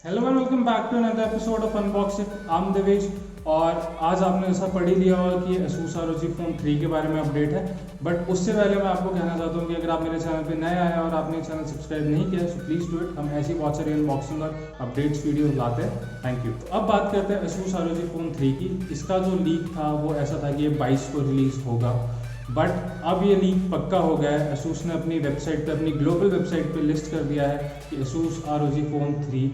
Hello and welcome back to another episode of unboxing. I am Devesh और आज आपने ऐसा पढ़ ही लिया होगा कि ASUS ROG फ़ोन 3 के बारे में अपडेट है। बट उससे पहले मैं आपको कहना चाहता हूँ कि अगर आप मेरे चैनल पे नए आए हैं और आपने चैनल सब्सक्राइब नहीं किया सो प्लीज़ डू इट। हम ऐसी बहुत सारी अनबॉक्सिंग और अपडेट्स वीडियो लाते हैं। Thank you. तो अब बात करते हैं ASUS ROG फ़ोन 3 की। इसका जो लीक था वो ऐसा था कि ये 22 को रिलीज़ होगा, बट अब ये लीक पक्का हो गया है। ASUS ने अपनी वेबसाइट पे, अपनी ग्लोबल वेबसाइट पे लिस्ट कर दिया है कि ASUS ROG फ़ोन 3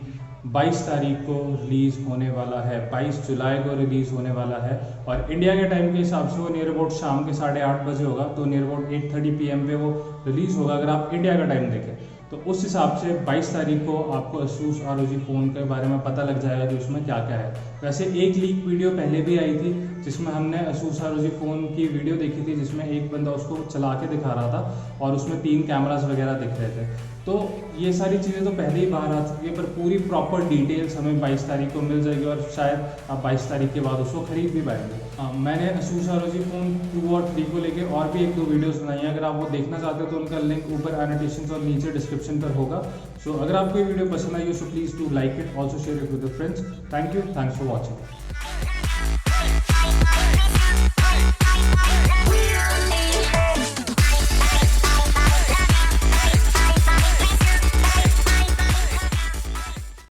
22 तारीख को रिलीज़ होने वाला है, 22 जुलाई को रिलीज़ होने वाला है। और इंडिया के टाइम के हिसाब से वो नियर अबाउट शाम के 8:30 बजे होगा, तो नियर अबाउट 8:30 PM पे वो रिलीज़ होगा अगर आप इंडिया का टाइम देखें। तो उस हिसाब से 22 तारीख को आपको ASUS ROG फ़ोन के बारे में पता लग जाएगा कि उसमें क्या क्या है। वैसे एक लीक वीडियो पहले भी आई थी जिसमें हमने ASUS ROG फ़ोन की वीडियो देखी थी, जिसमें एक बंदा उसको चला के दिखा रहा था और उसमें 3 कैमरास वगैरह दिख रहे थे। तो ये सारी चीज़ें तो पहले ही बाहर आ चुकी है, पर पूरी प्रॉपर डिटेल्स हमें 22 तारीख को मिल जाएगी और शायद आप 22 तारीख के बाद उसको खरीद भी पाएंगे। मैंने ASUS ROG फ़ोन 2 और 3 को लेके और भी 1-2 वीडियोस बनाई हैं। अगर आप वो देखना चाहते हो तो उनका लिंक ऊपर एनोटेशन और नीचे डिस्क्रिप्शन पर होगा। सो अगर आपको ये वीडियो पसंद आई हो so please do like it, also share it with your friends. Thank you, thanks for watching.